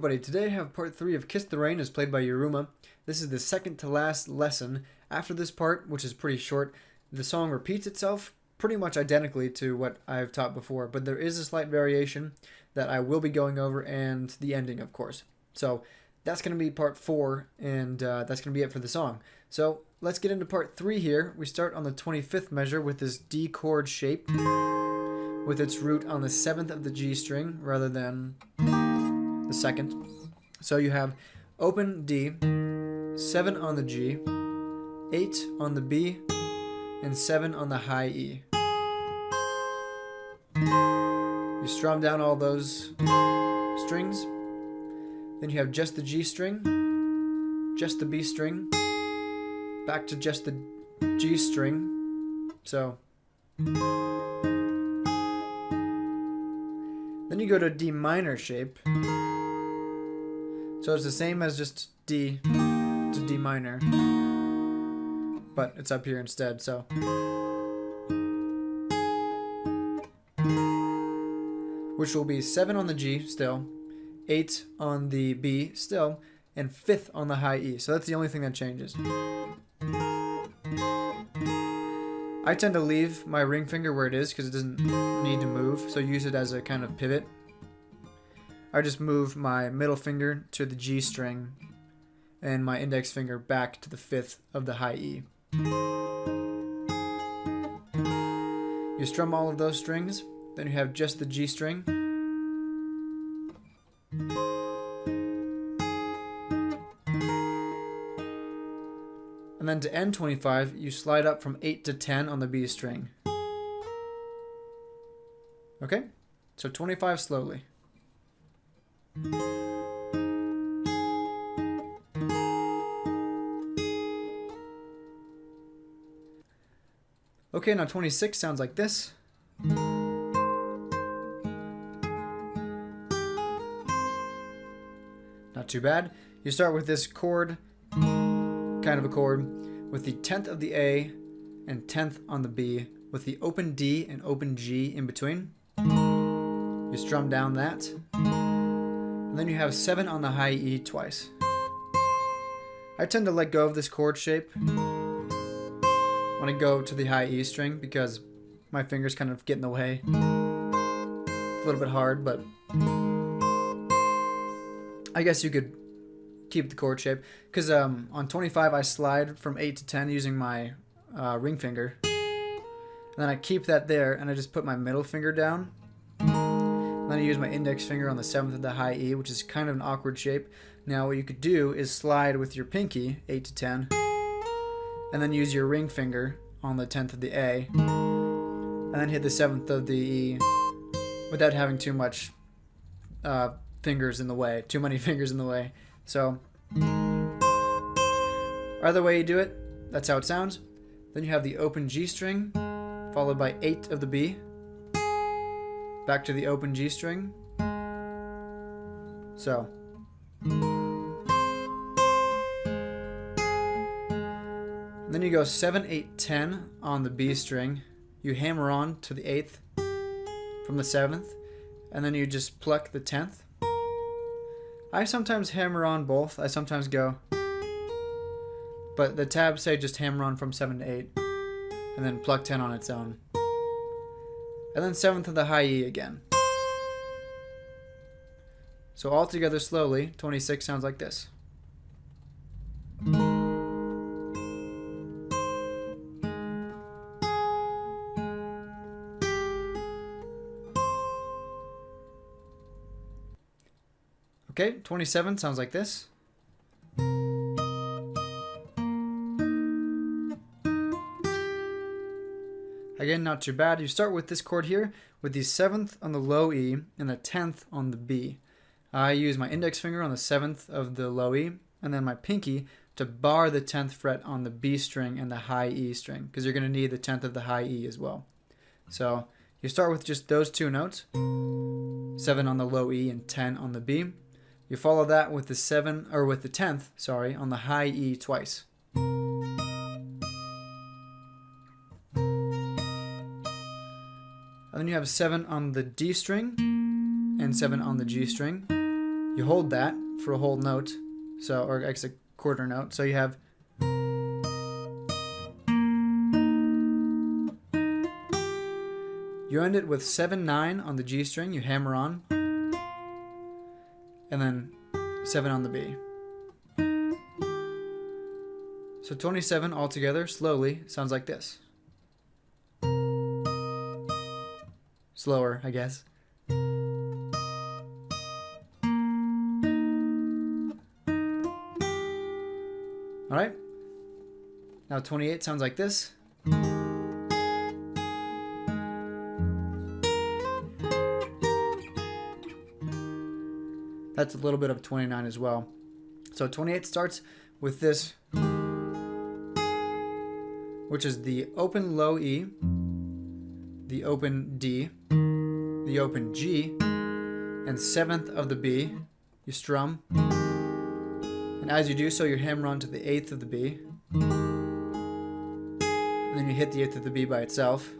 everybody, today I have part 3 of Kiss the Rain as played by Yiruma. This is the second to last lesson. After this part, which is pretty short, the song repeats itself pretty much identically to what I've taught before, but there is a slight variation that I will be going over, and the ending, of course. So that's going to be part 4, and that's going to be it for the song. So let's get into part 3 here. We start on the 25th measure with this D chord shape, with its root on the 7th of the G string rather than the 2nd. So you have open D, 7 on the G, 8 on the B, and 7 on the high E. You strum down all those strings. Then you have just the G string, just the B string, back to just the G string. So then you go to D minor shape. So it's the same as just D to D minor, but it's up here instead. So which will be 7 on the G still, 8 on the B still, and 5th on the high E. So that's the only thing that changes. I tend to leave my ring finger where it is because it doesn't need to move, so use it as a kind of pivot. I just move my middle finger to the G string and my index finger back to the 5th of the high E. You strum all of those strings, then you have just the G string. And then to end 25, you slide up from 8 to 10 on the B string. Okay? So 25 slowly. Okay, now 26 sounds like this. Not too bad. You start with this chord, kind of a chord, with the 10th of the A and 10th on the B, with the open D and open G in between. You strum down that. And then you have 7 on the high E twice. I tend to let go of this chord shape when I go to the high E string because my fingers kind of get in the way. It's a little bit hard, but I guess you could keep the chord shape. Because on 25 I slide from 8 to 10 using my ring finger. And then I keep that there and I just put my middle finger down. Then I use my index finger on the 7th of the high E, which is kind of an awkward shape. Now what you could do is slide with your pinky, 8 to 10, and then use your ring finger on the 10th of the A, and then hit the 7th of the E without having too much fingers in the way, too many fingers in the way. So either way you do it, that's how it sounds. Then you have the open G string, followed by 8 of the B, back to the open G string. So and then you go 7, 8, 10 on the B string. You hammer on to the 8th from the 7th, and then you just pluck the 10th. I sometimes hammer on both. I sometimes go, but the tabs say just hammer on from 7 to 8, and then pluck 10 on its own. And then 7th of the high E again. So all together slowly, 26 sounds like this. Okay, 27 sounds like this. Again, not too bad. You start with this chord here with the 7th on the low E and the 10th on the B. I use my index finger on the 7th of the low E and then my pinky to bar the 10th fret on the B string and the high E string because you're going to need the 10th of the high E as well. So you start with just those two notes, 7 on the low E and 10 on the B. You follow that with the 10th, sorry, on the high E twice. And then you have 7 on the D string and 7 on the G string. You you hold that for a whole note, so, or I guess a quarter note. So you have you end it with 7/9 on the G string, you hammer on, and then 7 on the B. So 27 altogether, slowly, sounds like this. Slower, I guess. Alright. Now 28 sounds like this. That's a little bit of 29 as well. So 28 starts with this, which is the open low E, the open D, the open G, and 7th of the B. You strum, and as you do so, you hammer on to the 8th of the B, and then you hit the 8th of the B by itself.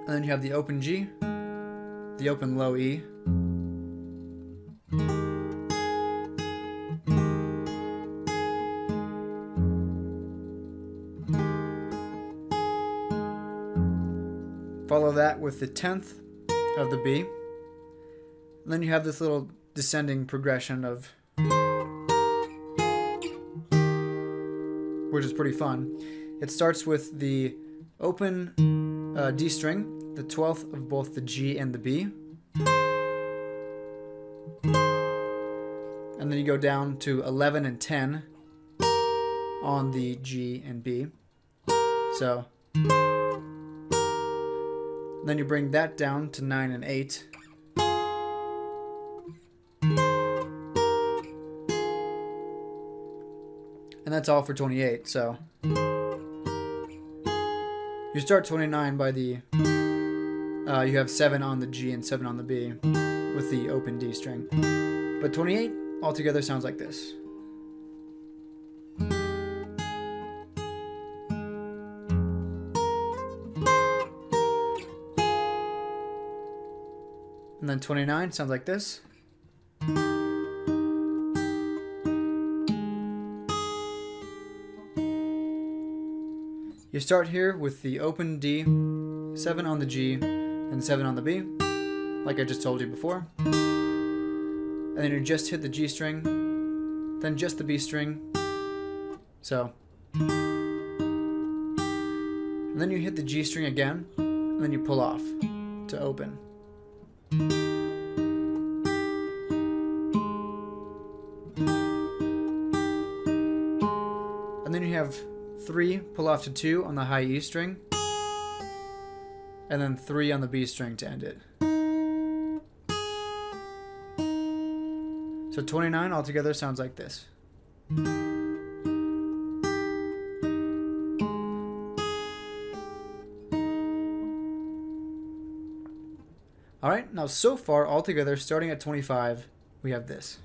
And then you have the open G, the open low E, follow that with the 10th of the B, and then you have this little descending progression of, which is pretty fun. It starts with the open D string, the 12th of both the G and the B, and then you go down to 11 and 10 on the G and B. So then you bring that down to 9 and 8. And that's all for 28. So you start 29 by the, you have 7 on the G and 7 on the B with the open D string. But 28 altogether sounds like this. And then 29 sounds like this. You start here with the open D, 7 on the G, and 7 on the B, like I just told you before. And then you just hit the G string, then just the B string. So. And then you hit the G string again, and then you pull off to open. And then you have 3 pull off to 2 on the high E string, and then 3 on the B string to end it. So 29 altogether sounds like this. Alright, now so far altogether, starting at 25, we have this.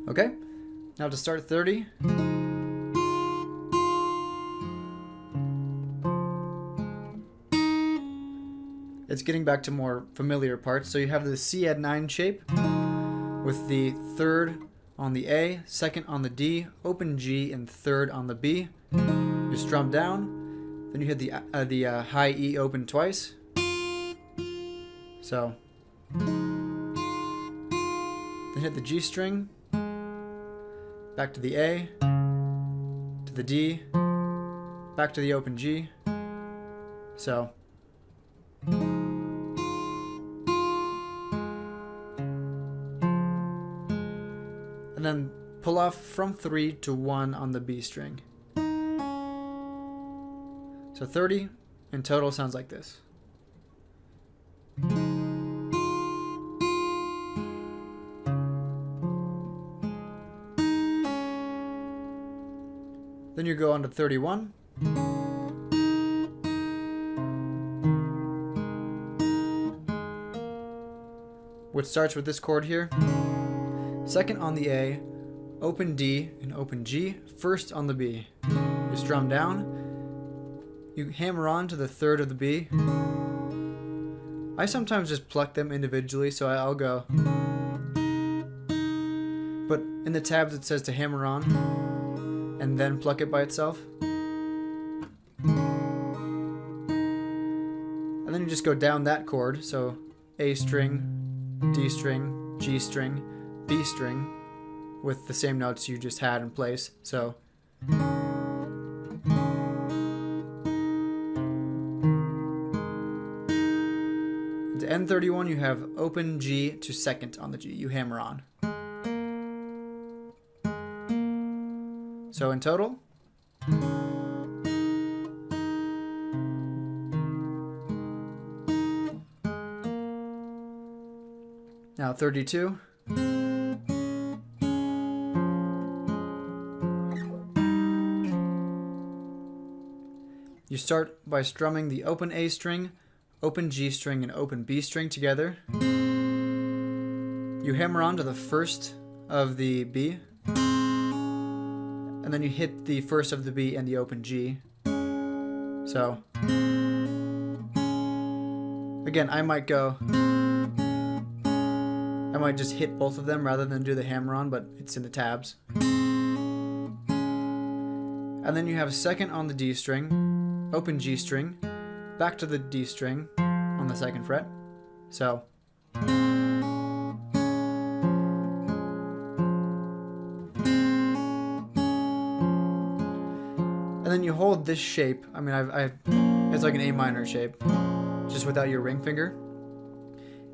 Okay, now to start 30. It's getting back to more familiar parts. So you have the C add 9 shape with the 3rd on the A, 2nd on the D, open G, and 3rd on the B. You strum down, then you hit the high E open twice. So then hit the G string, back to the A, to the D, back to the open G. So and then pull off from 3 to 1 on the B string. So 30 in total sounds like this. Then you go on to 31. Which starts with this chord here. Second on the A, open D and open G, first on the B. You strum down, you hammer on to the third of the B. I sometimes just pluck them individually, so I'll go. But in the tabs it says to hammer on and then pluck it by itself. And then you just go down that chord, so A string, D string, G string, B string, with the same notes you just had in place. So to end 31, you have open G to second on the G. You hammer on. So in total, now 32. You start by strumming the open A string, open G string, and open B string together. You hammer on to the first of the B, and then you hit the first of the B and the open G. So, again, I might just hit both of them rather than do the hammer on, but it's in the tabs. And then you have second on the D string, open G string, back to the D string on the second fret. So, and then you hold this shape. I mean, it's like an A minor shape, just without your ring finger.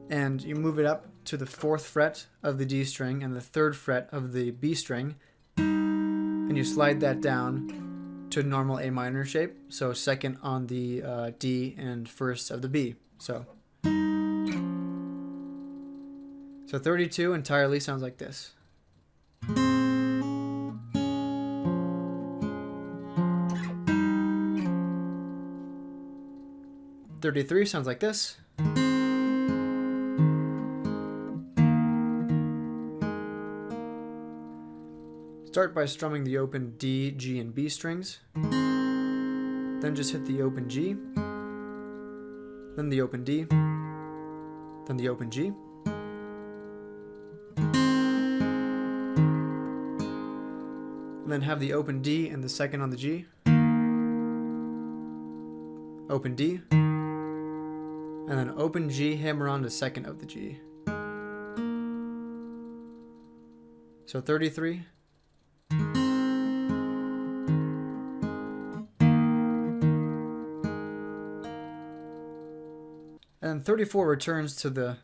And you move it up to the 4th fret of the D string and the 3rd fret of the B string, and you slide that down to a normal A minor shape. So second on the D and first of the B. So 32 entirely sounds like this. .33 sounds like this. Start by strumming the open D, G, and B strings. Then just hit the open G, then the open D, then the open G. And then have the open D and the second on the G. Open D, and then open G, hammer on to second of the G. So 33. And 34 returns to the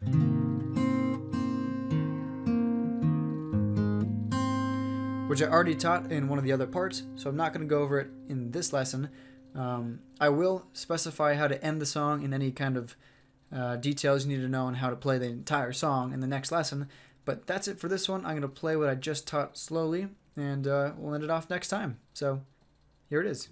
which I already taught in one of the other parts, so I'm not going to go over it in this lesson. I will specify how to end the song and any kind of details you need to know on how to play the entire song in the next lesson. But that's it for this one. I'm going to play what I just taught slowly, and we'll end it off next time. So here it is.